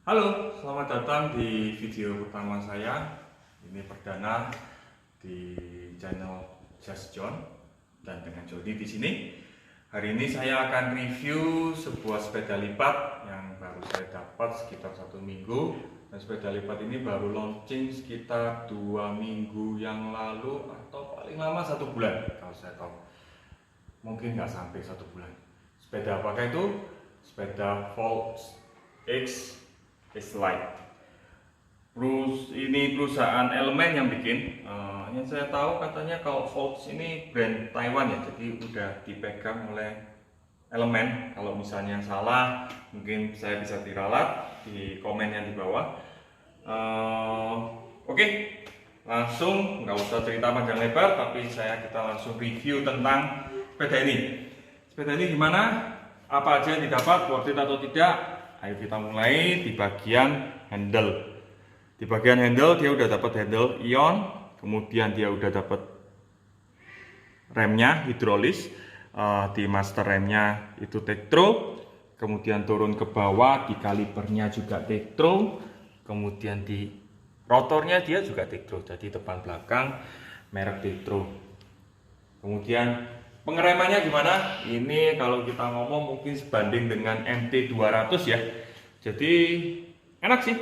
Halo, selamat datang di video pertama saya. Ini perdana di channel Just John dan dengan Jody di sini. Hari ini saya akan review sebuah sepeda lipat yang baru saya dapat sekitar 1 minggu. Dan sepeda lipat ini baru launching sekitar 2 minggu yang lalu atau paling lama 1 bulan kalau saya tahu. Mungkin nggak sampai 1 bulan. Sepeda apakah itu? Sepeda Volts X Light. Ini perusahaan Elemen yang bikin. Yang saya tahu katanya kalau Volts ini brand Taiwan ya, jadi udah dipegang oleh Elemen. Kalau misalnya salah, mungkin saya bisa diralat di komen yang di bawah. Oke, langsung nggak usah cerita panjang lebar, tapi kita langsung review tentang sepeda ini. Sepeda ini gimana? Apa aja yang didapat, worth it atau tidak? Ayo kita mulai di bagian handle. Di bagian handle dia udah dapat handle ion, kemudian dia udah dapat remnya hidrolis. Di master remnya itu Tektro, kemudian turun ke bawah di kalipernya juga Tektro, kemudian di rotornya dia juga Tektro, jadi depan belakang merek Tektro. Kemudian pengeremannya gimana? Ini kalau kita ngomong mungkin sebanding dengan MT200 ya. Jadi enak sih,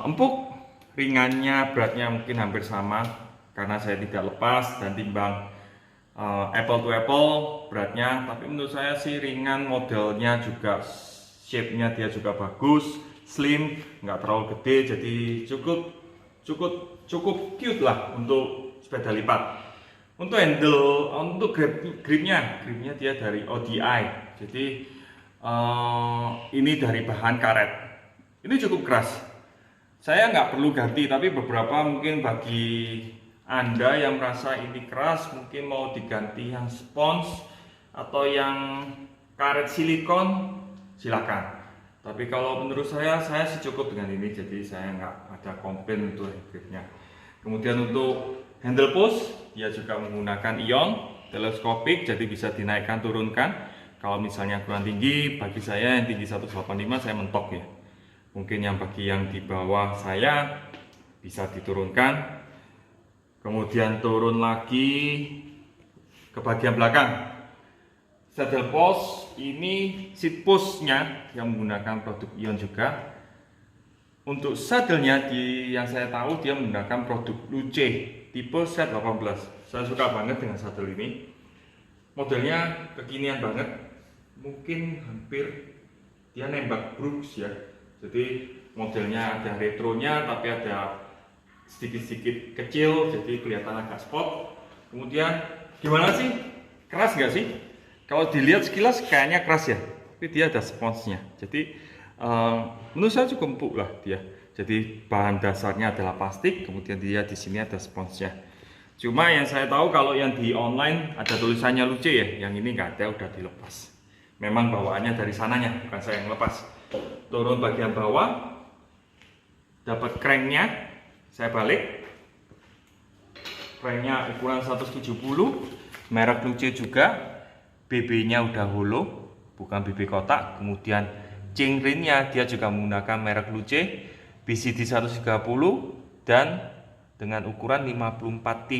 empuk, ringannya, beratnya mungkin hampir sama karena saya tidak lepas dan timbang apple to apple beratnya. Tapi menurut saya sih ringan, modelnya juga shape-nya dia juga bagus, slim, nggak terlalu gede, jadi cukup cute lah untuk sepeda lipat. Untuk handle, untuk gripnya dia dari ODI, jadi ini dari bahan karet. Ini cukup keras. Saya nggak perlu ganti, tapi beberapa mungkin bagi Anda yang merasa ini keras, mungkin mau diganti yang spons atau yang karet silikon, silakan. Tapi kalau menurut saya sih cukup dengan ini, jadi saya nggak ada komplain untuk gripnya. Kemudian untuk handle push, dia juga menggunakan ion teleskopik, jadi bisa dinaikkan turunkan. Kalau misalnya kurang tinggi, bagi saya yang tinggi 185 saya mentok ya. Mungkin yang bagi yang di bawah saya bisa diturunkan. Kemudian turun lagi ke bagian belakang. Saddle post ini seat postnya yang menggunakan produk ion juga. Untuk saddle-nya yang saya tahu dia menggunakan produk Luce tipe Z18. Saya suka banget dengan saddle ini. Modelnya kekinian banget. Mungkin hampir dia nembak Brooks ya. Jadi modelnya ada retronya tapi ada sedikit-sedikit kecil, jadi kelihatan agak sport. Kemudian gimana sih? Keras nggak sih? Kalau dilihat sekilas kayaknya keras ya, tapi dia ada sponsnya. Jadi menurut saya cukup empuk lah dia. Jadi bahan dasarnya adalah plastik, kemudian dia di sini ada sponsnya. Cuma yang saya tahu kalau yang di online ada tulisannya Luce ya, yang ini nggak ada, udah dilepas. Memang bawaannya dari sananya, bukan saya yang lepas. Turun bagian bawah, dapat cranknya, saya balik. Cranknya ukuran 170, merek Luce juga, BB-nya udah hollow, bukan BB kotak. Kemudian chainring-nya dia juga menggunakan merek Luce, BCD 130 dan dengan ukuran 54 T.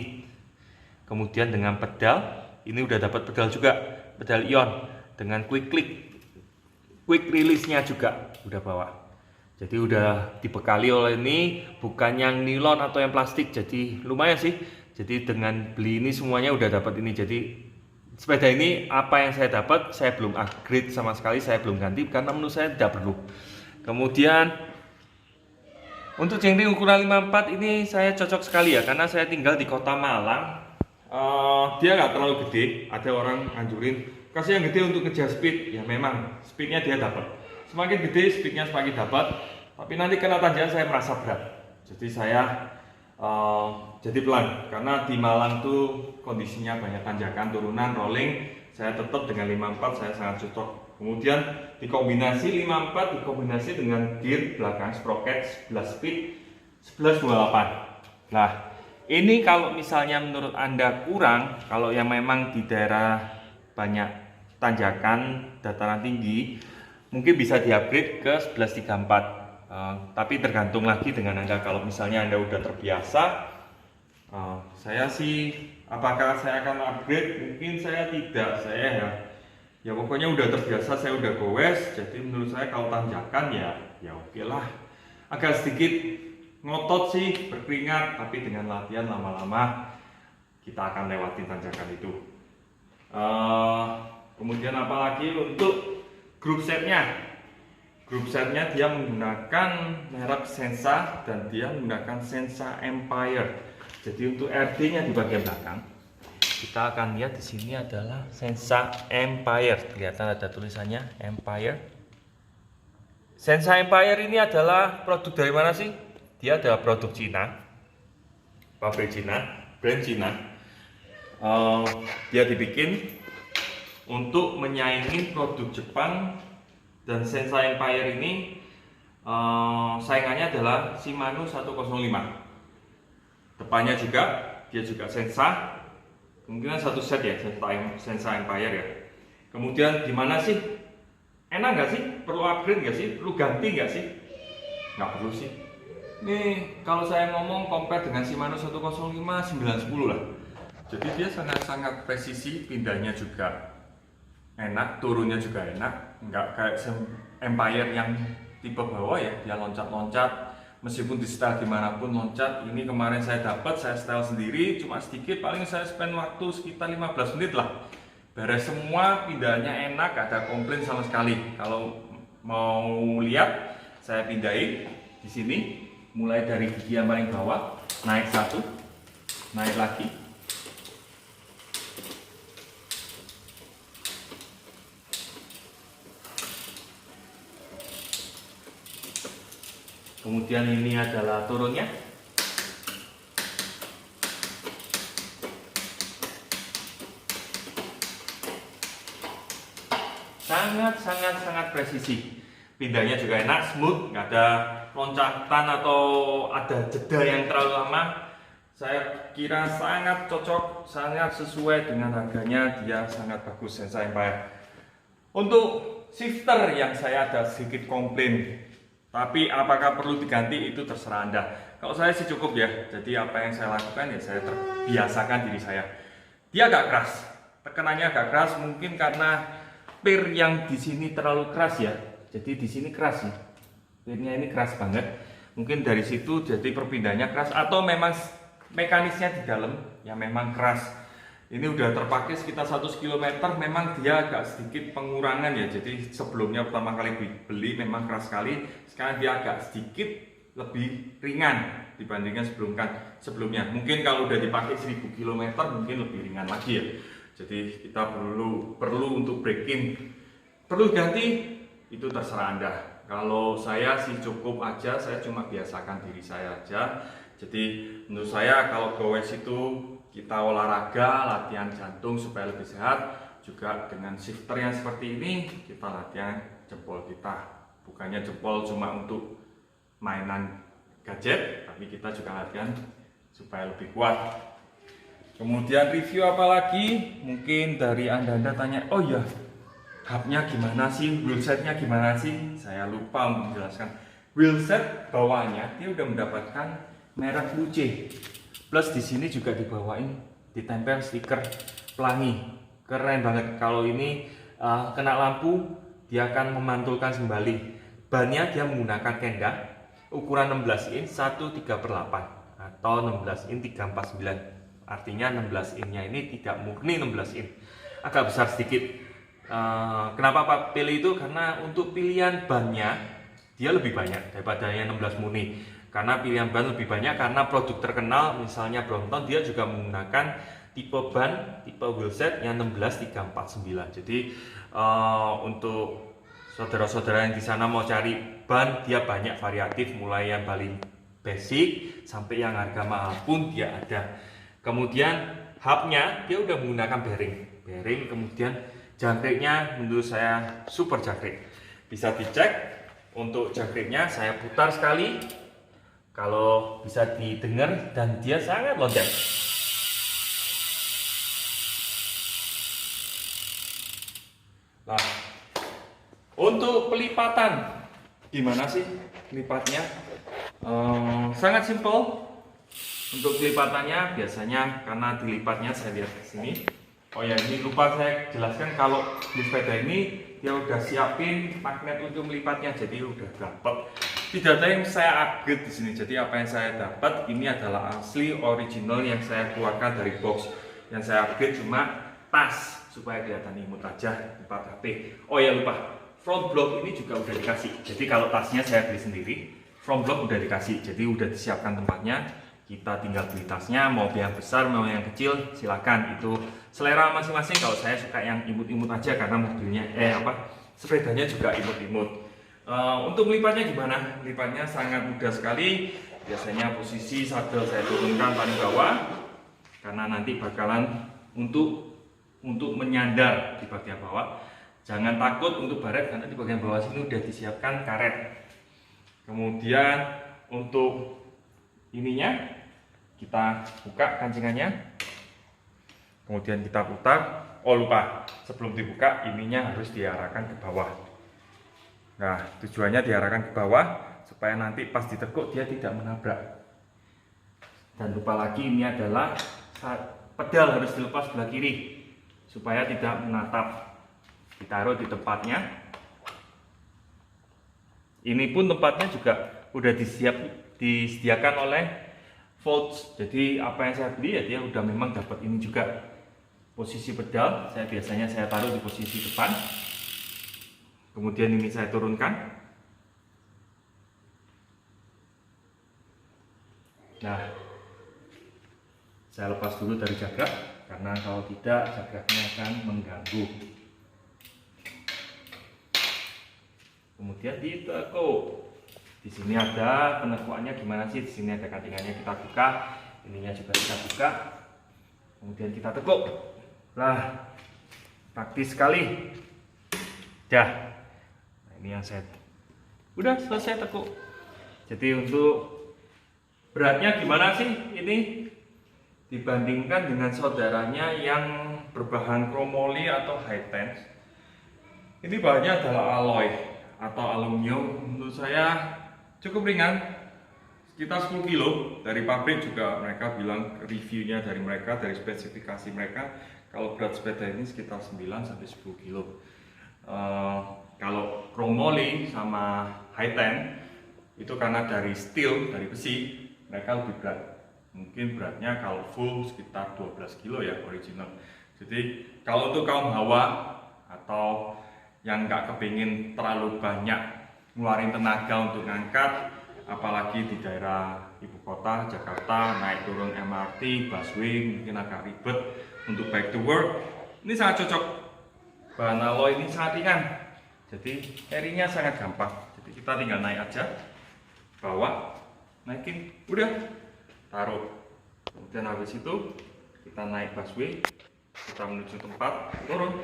Kemudian dengan pedal, ini udah dapat pedal juga, pedal ion dengan quick release-nya juga udah bawa. Jadi udah dibekali oleh ini, bukan yang nilon atau yang plastik, jadi lumayan sih. Jadi dengan beli ini semuanya udah dapat ini. Jadi sepeda ini apa yang saya dapat, saya belum upgrade sama sekali, saya belum ganti karena menurut saya tidak perlu. Kemudian untuk chainring ukuran 54 ini saya cocok sekali ya, karena saya tinggal di kota Malang. Dia nggak terlalu gede. Ada orang anjurin kasih yang gede untuk ngejar speed. Ya memang speednya dia dapat. Semakin gede speednya semakin dapat. Tapi nanti kena tanjakan saya merasa berat. Jadi saya jadi pelan, karena di Malang tuh kondisinya banyak tanjakan, turunan, rolling. Saya tetap dengan 54 saya sangat cocok. Kemudian dikombinasi 54 dikombinasi dengan gear belakang sprocket 11 speed 1128. Nah, ini kalau misalnya menurut Anda kurang, kalau yang memang di daerah banyak tanjakan, dataran tinggi, mungkin bisa di-upgrade ke 1134. Tapi tergantung lagi dengan Anda. Kalau misalnya Anda udah terbiasa, saya sih apakah saya akan upgrade? Mungkin saya tidak. Ya pokoknya udah terbiasa, saya udah gowes. Jadi menurut saya kalau tanjakan ya oke lah. Agak sedikit ngotot sih, berkeringat, tapi dengan latihan lama-lama kita akan lewatin tanjakan itu. Kemudian apalagi untuk grup setnya? Grup setnya dia menggunakan merek Sensa dan dia menggunakan Sensa Empire. Jadi untuk RD-nya di bagian belakang, kita akan lihat di sini adalah Sensa Empire. Kelihatan ada tulisannya Empire. Sensa Empire ini adalah produk dari mana sih? Dia adalah produk Cina, pabrik Cina, brand Cina. Dia dibikin untuk menyaingi produk Jepang. Dan Sensa Empire ini saingannya adalah Shimano 105. Depannya juga, dia juga Sensa. Kemungkinan satu set ya, Sensa Empire ya. Kemudian gimana sih? Enak nggak sih? Perlu upgrade nggak sih? Perlu ganti nggak sih? Nggak perlu sih. Ini kalau saya ngomong compare dengan Shimano 105, 910 lah. Jadi dia sangat-sangat presisi, pindahnya juga enak, turunnya juga enak, nggak kayak Empire yang tipe bawah ya, dia loncat-loncat, meskipun di style gimana pun loncat. Ini kemarin saya dapat, saya style sendiri, cuma sedikit, paling saya spend waktu sekitar 15 menit lah, beres semua, pindahannya enak, gak ada komplain sama sekali. Kalau mau lihat, saya pindahin di sini, mulai dari gigi yang paling bawah, naik satu, naik lagi. Kemudian ini adalah turunnya. Sangat presisi. Pindahnya juga enak, smooth, nggak ada loncatan atau ada jeda yang terlalu lama. Saya kira sangat cocok, sangat sesuai dengan harganya. Dia sangat bagus, Sensa Empire. Untuk shifter yang saya ada sedikit komplain, tapi apakah perlu diganti itu terserah Anda. Kalau saya sih cukup ya. Jadi apa yang saya lakukan ya saya terbiasakan diri saya. Dia agak keras, tekanannya agak keras, mungkin karena pir yang di sini terlalu keras ya. Jadi di sini keras sih. Pirnya ini keras banget. Mungkin dari situ jadi perpindahannya keras, atau memang mekanisnya di dalam yang memang keras. Ini udah terpakai sekitar 100 km, memang dia agak sedikit pengurangan ya. Jadi sebelumnya pertama kali beli memang keras sekali, sekarang dia agak sedikit lebih ringan dibandingkan sebelumnya. Mungkin kalau udah dipakai 1000 km mungkin lebih ringan lagi ya. Jadi kita perlu untuk breaking, perlu ganti, itu terserah Anda. Kalau saya sih cukup aja, saya cuma biasakan diri saya aja. Jadi menurut saya kalau gowes itu kita olahraga, latihan jantung supaya lebih sehat. Juga dengan shifter yang seperti ini, kita latihan jempol kita. Bukannya jempol cuma untuk mainan gadget, tapi kita juga latihan supaya lebih kuat. Kemudian review apa lagi? Mungkin dari Anda tanya, oh ya, hubnya gimana sih? Wheelsetnya gimana sih? Saya lupa untuk menjelaskan. Wheelset bawahnya dia udah mendapatkan merek Luce. Plus di sini juga dibawain, ditempel stiker pelangi, keren banget. Kalau ini kena lampu, dia akan memantulkan kembali. Bannya dia menggunakan Kenda, ukuran 16 in 1/3/8 atau 16 in 349. Artinya 16 innya ini tidak murni 16 in, agak besar sedikit. Kenapa Pak pilih itu? Karena untuk pilihan bannya dia lebih banyak daripada yang 16 murni. Karena pilihan ban lebih banyak, karena produk terkenal misalnya Brompton dia juga menggunakan tipe ban, tipe wheelset yang 16349. Jadi untuk saudara-saudara yang di sana mau cari ban, dia banyak variatif, mulai yang paling basic sampai yang harga mahal pun dia ada. Kemudian hubnya dia udah menggunakan bearing, kemudian jangkriknya menurut saya super jangkrik. Bisa dicek untuk jangkriknya, saya putar sekali. Kalau bisa didengar, dan dia sangat loncat. Nah, untuk pelipatan, gimana sih lipatnya? Sangat simple. Untuk pelipatannya biasanya karena dilipatnya saya lihat di sini. Oh ya, ini lupa saya jelaskan kalau di sepeda ini dia udah siapin magnet untuk melipatnya, jadi udah dapat. Tidak ada yang saya upgrade di sini. Jadi apa yang saya dapat ini adalah asli original yang saya keluarkan dari box. Yang saya upgrade cuma tas supaya kelihatan imut aja 4 HP. Oh ya lupa, front block ini juga udah dikasih. Jadi kalau tasnya saya beli sendiri, front block udah dikasih. Jadi udah disiapkan tempatnya. Kita tinggal beli tasnya, mau yang besar mau yang kecil silakan, itu selera masing-masing. Kalau saya suka yang imut-imut aja karena mobilnya sepedanya juga imut-imut. Untuk melipatnya gimana? Melipatnya sangat mudah sekali. Biasanya posisi sadel saya turunkan paling bawah karena nanti bakalan untuk menyandar di bagian bawah. Jangan takut untuk baret karena di bagian bawah sini udah disiapkan karet. Kemudian untuk ininya kita buka kancingannya, kemudian kita putar. Oh lupa, sebelum dibuka ininya harus diarahkan ke bawah. Nah tujuannya diarahkan ke bawah supaya nanti pas ditekuk dia tidak menabrak. Dan lupa lagi, ini adalah pedal harus dilepas sebelah kiri supaya tidak menatap. Ditaruh di tempatnya. Ini pun tempatnya juga udah disediakan oleh Volts. Jadi apa yang saya beli ya dia udah memang dapat ini juga. Posisi pedal saya biasanya saya taruh di posisi depan. Kemudian ini saya turunkan. Nah, saya lepas dulu dari jagrak karena kalau tidak jagraknya akan mengganggu. Kemudian ditekuk. Di sini ada penekuannya gimana sih? Di sini ada kancingannya, kita buka. Ininya juga kita buka. Kemudian kita tekuk. Lah, praktis sekali. Dah. Nah, ini yang saya udah selesai tekuk. Jadi untuk beratnya gimana sih ini dibandingkan dengan saudaranya yang berbahan chromoly atau high tense? Ini bahannya adalah alloy atau aluminium. Menurut saya cukup ringan, sekitar 10 kilo. Dari pabrik juga mereka bilang, reviewnya dari mereka, dari spesifikasi mereka, kalau berat sepeda ini sekitar 9-10 kilo. Kalau chromoly sama high ten itu karena dari steel, dari besi, mereka lebih berat. Mungkin beratnya kalau full sekitar 12 kilo ya original. Jadi kalau untuk kaum hawa atau yang nggak kepingin terlalu banyak ngeluarin tenaga untuk ngangkat, apalagi di daerah ibu kota Jakarta, naik turun MRT, busway mungkin agak ribet untuk back to work, ini sangat cocok. Bahan alloy ini sangat ringan, jadi carry-nya sangat gampang. Jadi kita tinggal naik aja, bawa, naikin, udah, taruh. Kemudian habis itu kita naik busway, kita menuju tempat, turun.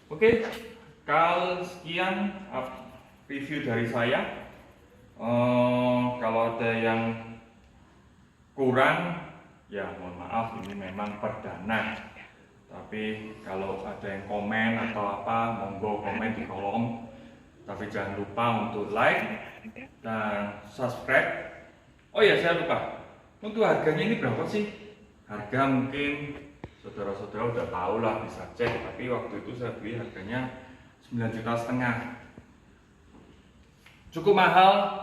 Oke, kalau sekian review dari saya. Kalau ada yang kurang ya mohon maaf, ini memang perdana. Tapi kalau ada yang komen atau apa, monggo komen di kolom. Tapi jangan lupa untuk like dan subscribe. Oh ya, saya lupa, untuk harganya ini berapa sih? Harga mungkin saudara-saudara udah tahu lah, bisa cek. Tapi waktu itu saya beli harganya 9,5 juta. Cukup mahal.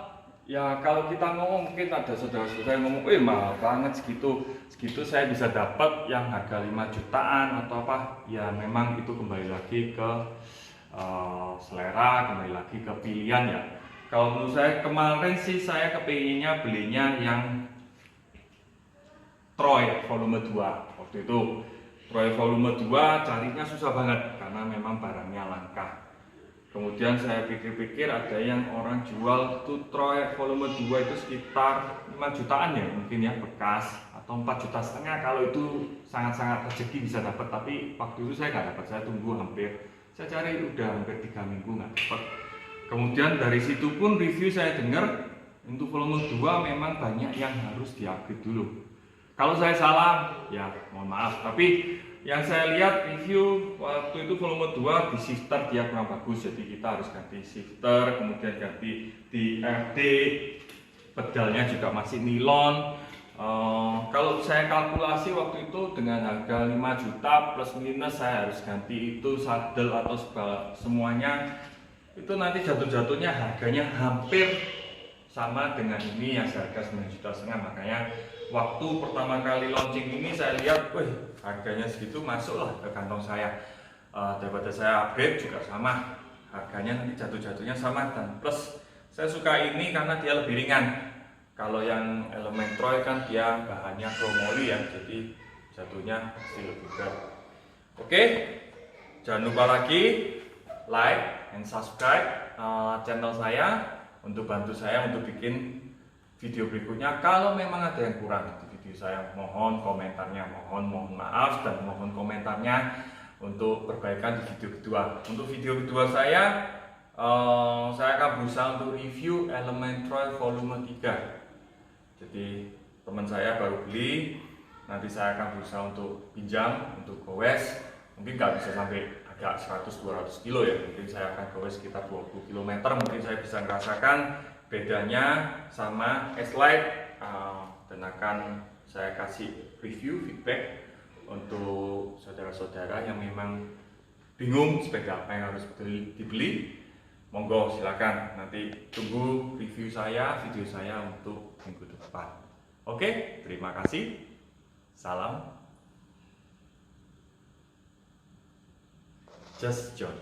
Ya kalau kita ngomong, mungkin ada saudara-saudara yang ngomong, mahal banget segitu saya bisa dapat yang harga 5 jutaan atau apa. Ya memang itu kembali lagi ke selera, kembali lagi ke pilihan ya. Kalau menurut saya kemarin sih saya kepinginnya belinya yang Troy volume 2. Waktu itu Troy volume 2 carinya susah banget karena memang barangnya langka. Kemudian saya pikir-pikir ada yang orang jual tuh Troy volume 2 itu sekitar 5 jutaan ya mungkin ya, bekas, atau 4,5 juta kalau itu sangat-sangat rezeki bisa dapat. Tapi waktu itu saya nggak dapat, saya tunggu saya cari udah hampir 3 minggu nggak dapat. Kemudian dari situ pun review saya dengar untuk volume 2 memang banyak yang harus di-upgrade dulu. Kalau saya salah, ya mohon maaf. Tapi yang saya lihat review waktu itu volume 2 di shifter dia kurang bagus, jadi kita harus ganti shifter, kemudian ganti di FD, pedalnya juga masih nilon. Kalau saya kalkulasi waktu itu dengan harga 5 juta plus minus saya harus ganti itu saddle atau semuanya, itu nanti jatuh-jatuhnya harganya hampir sama dengan ini yang seharga 9,5 juta. Makanya waktu pertama kali launching ini saya lihat, wih harganya segitu masuklah ke kantong saya. Daripada saya upgrade juga sama, harganya nanti jatuh-jatuhnya sama, dan plus saya suka ini karena dia lebih ringan. Kalau yang Elementroy kan dia bahannya chromoly ya, jadi jatuhnya pasti lebih berat. Oke, jangan lupa lagi like and subscribe channel saya untuk bantu saya untuk bikin video berikutnya. Kalau memang ada yang kurang di video saya, mohon komentarnya, mohon maaf dan mohon komentarnya untuk perbaikan di video kedua. Untuk video kedua saya akan berusaha untuk review Elementroy volume 3. Jadi teman saya baru beli, nanti saya akan berusaha untuk pinjam, untuk gowes. Mungkin nggak bisa sampai agak 100-200 kilo ya, mungkin saya akan gowes sekitar 20 km. Mungkin saya bisa merasakan bedanya sama S-Lite, dan akan saya kasih review, feedback untuk saudara-saudara yang memang bingung sepeda apa yang harus dibeli. Monggo silakan, nanti tunggu review saya, video saya untuk minggu depan. Oke, terima kasih. Salam Just John.